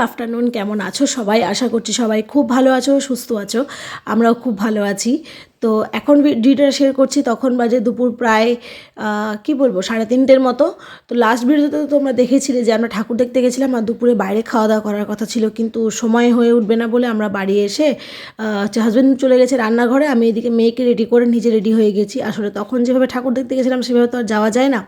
Afternoon, কেমন আছো সবাই? আশা করছি সবাই খুব ভালো আছো, সুস্থ আছো। আমরাও খুব ভালো আছি। তো এখন ভিডিওটা শেয়ার করছি, তখন বাজে দুপুর প্রায় কি বলবো 3:30 মতো। তো লাস্ট ভিডিওতে তো তোমরা দেখেছিলে যে আমরা ঠাকুর দেখতে গেছিলাম আর দুপুরে বাইরে খাওয়া দাওয়া করার কথা ছিল, কিন্তু সময় হয়ে উঠবে না বলে আমরা বাড়ি এসে হাজব্যান্ড চলে গেছে রান্নাঘরে, আমি এদিকে মেয়েকে রেডি করে নিজে রেডি হয়ে গেছি। আসলে তখন যেভাবে ঠাকুর দেখতে গেছিলাম সেভাবে তো আর যাওয়া যায় না,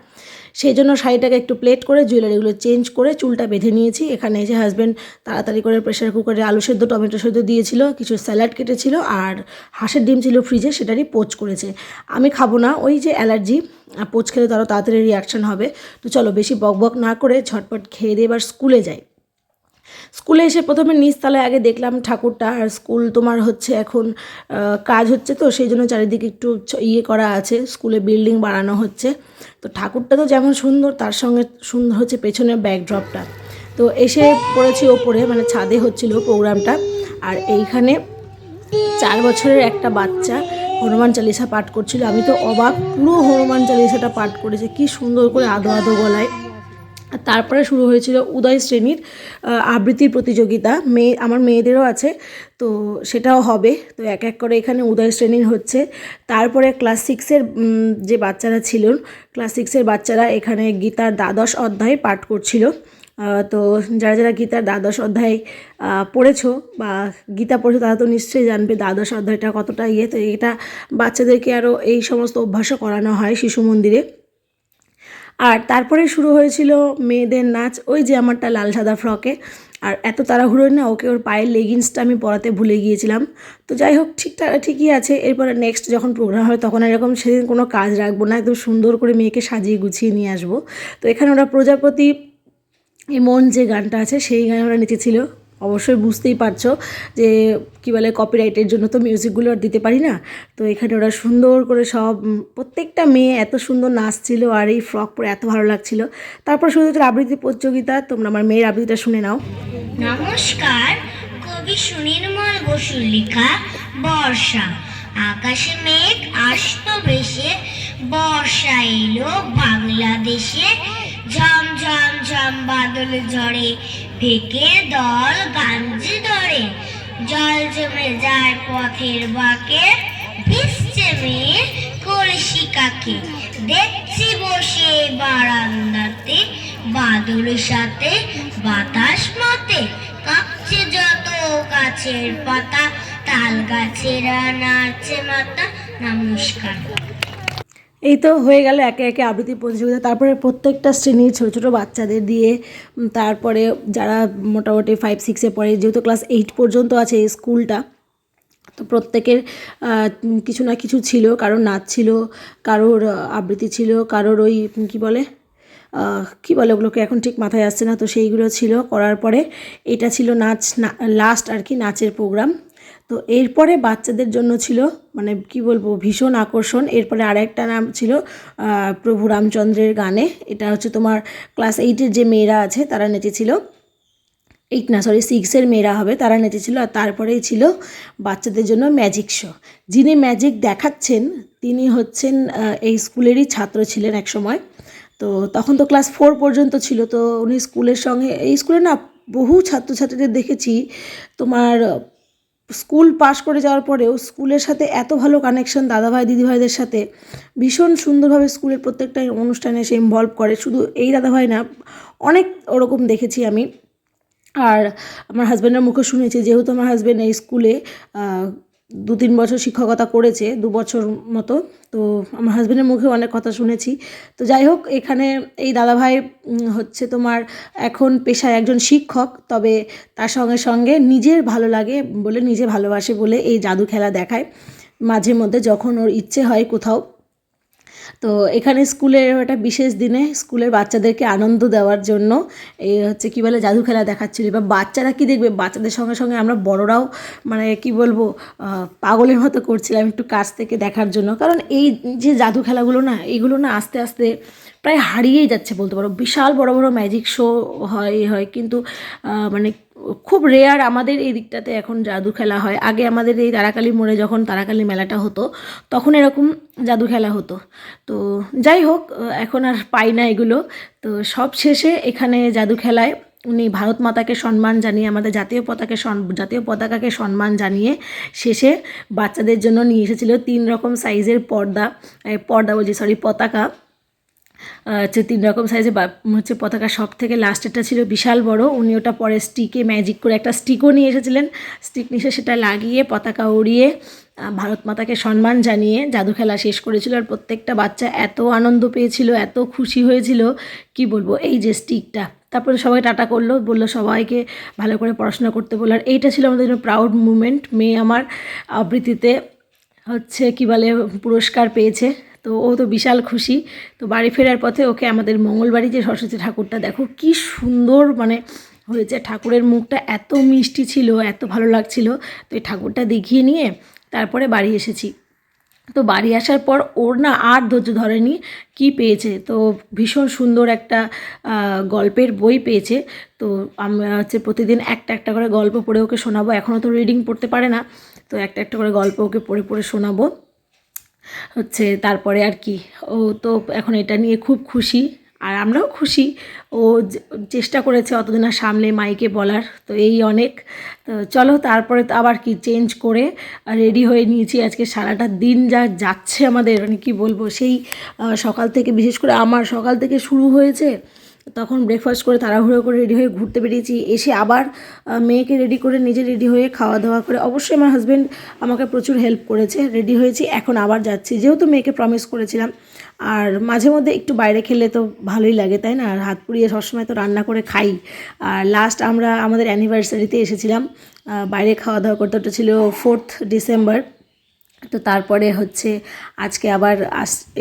সেই জন্য শাড়িটাকে একটু প্লেট করে জুয়েলারিগুলো চেঞ্জ করে চুলটা বেঁধে নিয়েছি। এখানে এসে হাজব্যান্ড তাড়াতাড়ি করে প্রেশার কুকারে আলু সেদ্ধ টমেটো সেদ্ধ দিয়েছিল, কিছু স্যালাড কেটেছিল আর হাঁসের ডিম ছিল ফ্রিজে, সেটারই পোচ করেছে। আমি খাবো না, ওই যে অ্যালার্জি, পোচ খেলে তারও তাড়াতাড়ি রিয়াকশান হবে। তো চলো বেশি বক বক না করে ঝটপট খেয়ে দিয়ে এবার স্কুলে যাই। স্কুলে এসে প্রথমে নিচতলায় আগে দেখলাম ঠাকুরটা, আর স্কুল তোমার হচ্ছে এখন কাজ হচ্ছে, তো সেই জন্য চারিদিকে একটু ইয়ে করা আছে, স্কুলে বিল্ডিং বাড়ানো হচ্ছে। তো ঠাকুরটা তো যেমন সুন্দর, তার সঙ্গে সুন্দর হচ্ছে পেছনের ব্যাকড্রপটা। তো এসে পড়েছি ওপরে, মানে ছাদে হচ্ছিল প্রোগ্রামটা। আর এইখানে 4 বছরের একটা বাচ্চা হনুমান চালিসা পাঠ করছিল। আমি তো অবাক, পুরো হনুমান চালিসাটা পাঠ করেছে, কি সুন্দর করে আদো আদো গলায়। আর তারপরে শুরু হয়েছিল উদয় শ্রেণীর আবৃত্তির প্রতিযোগিতা, আমার মেয়েদেরও আছে, তো সেটাও হবে। তো এক এক করে এখানে উদয় শ্রেণীর হচ্ছে। তারপরে ক্লাস 6-এর যে বাচ্চারা ছিল, ক্লাস 6-এর বাচ্চারা এখানে গীতার দ্বাদশ অধ্যায় পাঠ করছিল। তো যারা যারা গীতার দ্বাদশ অধ্যায় পড়েছো বা গীতা পড়েছো তারা তো নিশ্চয়ই জানবে দ্বাদশ অধ্যায়টা কতটা ইয়ে। তো এটা বাচ্চাদেরকে আরও এই সমস্ত অভ্যাসও করানো হয় শিশু মন্দিরে। আর তারপরে শুরু হয়েছিল মেয়েদের নাচ, ওই যে আমারটা লাল সাদা ফ্রকে। আর এত তাড়াহুড়োই না, ওকে ওর পায়ের লেগিংসটা আমি পরাতে ভুলে গিয়েছিলাম। তো যাই হোক, ঠিকই আছে। এরপরে নেক্সট যখন প্রোগ্রাম হয় তখন এরকম সেদিন কোনো কাজ রাখবো না, একদম সুন্দর করে মেয়েকে সাজিয়ে গুছিয়ে নিয়ে আসবো। তো এখানে ওরা প্রজাপতি মন যে গানটা আছে সেই গানে ওরা নেচেছিল। অবশ্যই বুঝতেই পারছো যে কী বলে, কপিরাইটের জন্য তো মিউজিকগুলো আর দিতে পারি না। তো এখানে ওরা সুন্দর করে সব প্রত্যেকটা মেয়ে এত সুন্দর নাচছিল, আর এই ফ্রক পরে এত ভালো লাগছিল। তারপর শুরু হচ্ছে আবৃত্তি প্রতিযোগিতা। তোমরা আমার মেয়ের আবৃত্তিটা শুনে নাও। নমস্কার, কবি সুনির্মল বসুর লেখা বর্ষা। আকাশে মেঘ আসতো বেশে, বর্ষা এলো বাংলাদেশে। ঝম ঝম ঝম বাদল ঝরে, ফেকে দল গাঞ্জি ধরে। জল জমে যায় পথের বাঁকে, ভিজছে মেয়ে কলসি কাকে। দেখছি বসে বারান্দাতে, বাদল সাথে বাতাস মতে। কাঁপছে যত গাছের পাতা, তাল গাছেরা নাচছে মাতা। নমস্কার। এই তো হয়ে গেল একে একে আবৃত্তি প্রতিযোগিতা। তারপরে প্রত্যেকটা শ্রেণীর ছোটো ছোটো বাচ্চাদের দিয়ে, তারপরে যারা মোটামুটি 5-6-এ পড়ে, যেহেতু ক্লাস 8 পর্যন্ত আছে এই স্কুলটা, তো প্রত্যেকের কিছু না কিছু ছিল। কারোর নাচ ছিল, কারোর আবৃত্তি ছিল, কারোর ওই কী বলে ওগুলোকে এখন ঠিক মাথায় আসছে না। তো সেইগুলো ছিল করার পরে এটা ছিল লাস্ট আর কি নাচের প্রোগ্রাম। তো এরপরে বাচ্চাদের জন্য ছিল, মানে কি বলবো, ভীষণ আকর্ষণ। এরপরে আরেকটা নাম ছিল প্রভু রামচন্দ্রের গানে। এটা হচ্ছে তোমার ক্লাস 8-এর যে মেয়েরা আছে তারা নেচেছিল, 6-এর মেয়েরা হবে, তারা নেচেছিল। আর তারপরেই ছিল বাচ্চাদের জন্য ম্যাজিক শো। যিনি ম্যাজিক দেখাচ্ছেন তিনি হচ্ছেন এই স্কুলেরই ছাত্র ছিলেন এক সময়। তো তখন তো ক্লাস 4 পর্যন্ত ছিল। তো উনি স্কুলের সঙ্গে, এই স্কুলে না বহু ছাত্রছাত্রীদের দেখেছি তোমার স্কুল পাশ করে যাওয়ার পরেও স্কুলের সাথে এত ভালো কানেকশন, দাদাভাই দিদিভাইদের সাথে ভীষণ সুন্দরভাবে স্কুলের প্রত্যেকটা অনুষ্ঠানে সে ইনভলভ করে। শুধু এই দাদাভাই না, অনেক ওরকম দেখেছি আমি। আর আমার হাজব্যান্ডের মুখে শুনেছি, যেহেতু আমার হাজব্যান্ড এই স্কুলে 2-3 বছর শিক্ষকতা করেছে, 2 বছর মতো। তো আমার হাজব্যান্ডের মুখে অনেক কথা শুনেছি। তো যাই হোক, এখানে এই দাদাভাই হচ্ছে তোমার এখন পেশায় একজন শিক্ষক, তবে তার সঙ্গে সঙ্গে নিজের ভালো লাগে বলে, নিজে ভালোবাসে বলে এই জাদু খেলা দেখায় মাঝে মধ্যে যখন ওর ইচ্ছে হয় কোথাও। তো এখানে স্কুলের একটা বিশেষ দিনে স্কুলের বাচ্চাদেরকে আনন্দ দেওয়ার জন্য এই হচ্ছে কী বলে জাদু খেলা দেখাচ্ছিল। এবার বাচ্চারা কি দেখবে, বাচ্চাদের সঙ্গে সঙ্গে আমরা বড়রাও মানে কি বলবো পাগলের মতো করছিলাম একটু কাছ থেকে দেখার জন্য। কারণ এই যে জাদু খেলাগুলো না, এইগুলো না আস্তে আস্তে প্রায় হারিয়েই যাচ্ছে বলতে পারো। বিশাল বড় বড় ম্যাজিক শো হয় কিন্তু মানে খুব রেয়ার আমাদের এই দিকটাতে এখন জাদু খেলা হয়। আগে আমাদের এই তারাকালী মোড়ে যখন তারাকালী মেলাটা হতো তখন এরকম জাদু খেলা হতো। তো যাই হোক, এখন আর পাই না এগুলো। তো সব শেষে এখানে জাদু খেলায় উনি ভারত মাতাকে সম্মান জানিয়ে আমাদের জাতীয় পতাকাকে সম্মান জানিয়ে শেষে বাচ্চাদের জন্য নিয়ে এসেছিল 3 রকম সাইজের পতাকা। হচ্ছে 3 রকম সাইজে হচ্ছে পতাকা। সব থেকে লাস্টেরটা ছিল বিশাল বড়। উনি ওটা পরে স্টিকে ম্যাজিক করে একটা স্টিকও নিয়ে এসেছিলেন। স্টিক নিয়ে এসে সেটা লাগিয়ে পতাকা উড়িয়ে ভারত মাতাকে সম্মান জানিয়ে জাদু খেলা শেষ করেছিল। আর প্রত্যেকটা বাচ্চা এত আনন্দ পেয়েছিল, এত খুশি হয়েছিল, কি বলবো। এই যে স্টিকটা, তারপরে সবাই টাটা করলো, বললো সবাইকে ভালো করে পড়াশোনা করতে বললো। আর এইটা ছিল আমাদের জন্য প্রাউড মুমেন্ট। মেয়ে আমার আবৃত্তিতে হচ্ছে কি বলে পুরস্কার পেয়েছে, তো ও তো বিশাল খুশি। তো বাড়ি ফেরার পথে ওকে আমাদের মঙ্গলবাড়ি যে সরস্বতী ঠাকুরটা দেখো কি সুন্দর মানে হয়েছে, ঠাকুরের মুখটা এত মিষ্টি ছিল, এত ভালো লাগছিল। তো এই ঠাকুরটা দেখিয়ে নিয়ে তারপরে বাড়ি এসেছি। তো বাড়ি আসার পর ওর না আর ধৈর্য ধরেনি, কি পেয়েছে, তো ভীষণ সুন্দর একটা গল্পের বই পেয়েছে। তো আমরা হচ্ছে প্রতিদিন একটা একটা করে গল্প পড়ে ওকে শোনাবো। এখনও তো রিডিং পড়তে পারে না, তো একটা একটা করে গল্প ওকে পড়ে পড়ে শোনাবো হচ্ছে। তারপরে আর কি, ও তো এখন এটা নিয়ে খুব খুশি, আর আমরাও খুশি। ও চেষ্টা করেছে অতদিন আর সামলে মাইকে বলার, তো এই অনেক। তো চলো তারপরে তো আবার কি চেঞ্জ করে রেডি হয়ে নিয়েছি। আজকে সারাটা দিন যা যাচ্ছে আমাদের, মানে কী বলবো, সেই সকাল থেকে, বিশেষ করে আমার সকাল থেকে শুরু হয়েছে। তখন ব্রেকফাস্ট করে তাড়াহুড়ো করে রেডি হয়ে ঘুরতে বেরিয়েছি, এসে আবার মেয়েকে রেডি করে নিজে রেডি হয়ে খাওয়া দাওয়া করে, অবশ্যই আমার হাজব্যান্ড আমাকে প্রচুর হেল্প করেছে। রেডি হয়েছি, এখন আবার যাচ্ছি, যেহেতু মেয়েকে প্রমিস করেছিলাম। আর মাঝে মধ্যে একটু বাইরে খেলে তো ভালোই লাগে, তাই না? আর হাত পুড়িয়ে সবসময় তো রান্না করে খাই। আর লাস্ট আমরা আমাদের অ্যানিভার্সারিতে এসেছিলাম বাইরে খাওয়া দাওয়া করতে, ওটা ছিল 4th ডিসেম্বর। তো তারপরে হচ্ছে আজকে আবার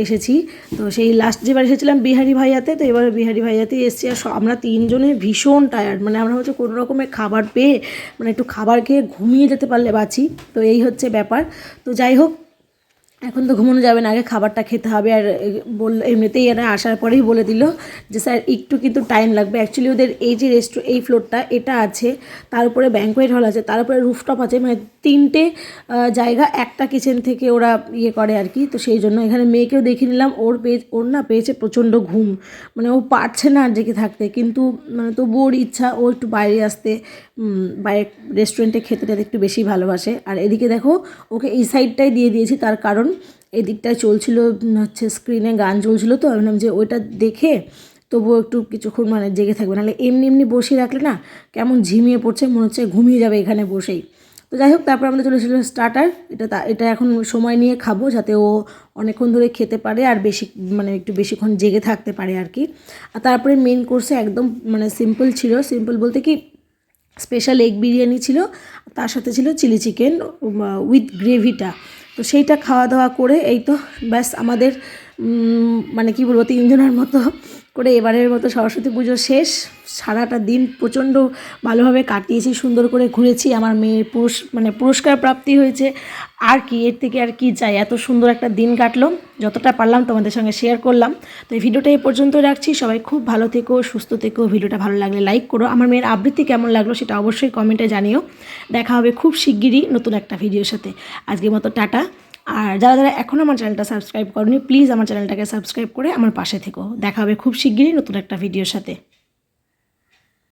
এসেছি। তো সেই লাস্ট যেবার এসেছিলাম বিহারি ভাইয়াতে, তো এবার বিহারি ভাইয়াতেই এসেছি। আর আমরা 3 জনে ভীষণ টায়ার্ড, মানে আমরা হচ্ছে কোনো রকমের খাবার পেয়ে, মানে একটু খাবার খেয়ে ঘুমিয়ে যেতে পারলে বাঁচি। তো এই হচ্ছে ব্যাপার। তো যাই হোক, এখন তো ঘুমানো যাবে না, আগে খাবারটা খেতে হবে। আর এমনিতেই এরা আসার পরেই বলে দিল যে স্যার একটু কিন্তু টাইম লাগবে। অ্যাকচুয়ালি ওদের এই যে এই ফ্লোরটা এটা আছে, তার উপরে ব্যাঙ্কোয়েট হল আছে, তার উপরে রুফটপ আছে, মানে 3টে জায়গা একটা কিচেন থেকে ওরা ইয়ে করে আর কি। তো সেই জন্য এখানে মেয়েকেও দেখে নিলাম, ওর না পেয়েছে প্রচণ্ড ঘুম, মানে ও পারছে না আর জেগে থাকতে, কিন্তু মানে তবু ওর ইচ্ছা ও একটু বাইরে আসতে, বাইরে রেস্টুরেন্টে খেতে একটু বেশি ভালোবাসে। আর এদিকে দেখো ওকে এই সাইডটাই দিয়ে দিয়েছি, তার কারণ এদিকটায় চলছিল হচ্ছে স্ক্রিনে গান চলছিল, তো আমি ভাবলাম যে ওইটা দেখে তবুও একটু কিছুক্ষণ মানে জেগে থাকবে, নাহলে এমনি এমনি বসিয়ে রাখলে না কেমন ঝিমিয়ে পড়ছে, মনে হচ্ছে ঘুমিয়ে যাবে এখানে বসেই। তো যাই হোক, তারপর আমাদের চলে এসেছিলো স্টার্টার। এটা এখন সময় নিয়ে খাবো, যাতে ও অনেকক্ষণ ধরে খেতে পারে আর মানে একটু বেশিক্ষণ জেগে থাকতে পারে আর কি। আর তারপরে মেন কোর্সে একদম মানে সিম্পল ছিল, সিম্পল বলতে কি স্পেশাল এগ বিরিয়ানি ছিল, তার সাথে ছিল চিলি চিকেন উইথ গ্রেভিটা। তো সেইটা খাওয়া দাওয়া করে এই তো ব্যাস আমাদের মানে কি বলবো 3 জনের মতো করে এবারের মতো সরস্বতী পুজো শেষ। সারাটা দিন প্রচণ্ড ভালোভাবে কাটিয়েছি, সুন্দর করে ঘুরেছি। আমার মেয়ের পুরস্কার প্রাপ্তি হয়েছে, আর কি এর থেকে আর কি চাই। এত সুন্দর একটা দিন কাটলো, যতটা পারলাম তোমাদের সঙ্গে শেয়ার করলাম। তো এই ভিডিওটা এই পর্যন্ত রাখছি। সবাই খুব ভালো থেকো, সুস্থ থেকো। ভিডিওটা ভালো লাগলে লাইক করো। আমার মেয়ের আবৃত্তি কেমন লাগলো সেটা অবশ্যই কমেন্টে জানিও। দেখা হবে খুব শিগগিরই নতুন একটা ভিডিওর সাথে। আজকের মতো টাটা। আর যারা যারা এখনও আমার চ্যানেলটা সাবস্ক্রাইব করনি, প্লিজ আমার চ্যানেলটাকে সাবস্ক্রাইব করে আমার পাশে থেকো। দেখা হবে খুব শিগগিরই নতুন একটা ভিডিওর সাথে।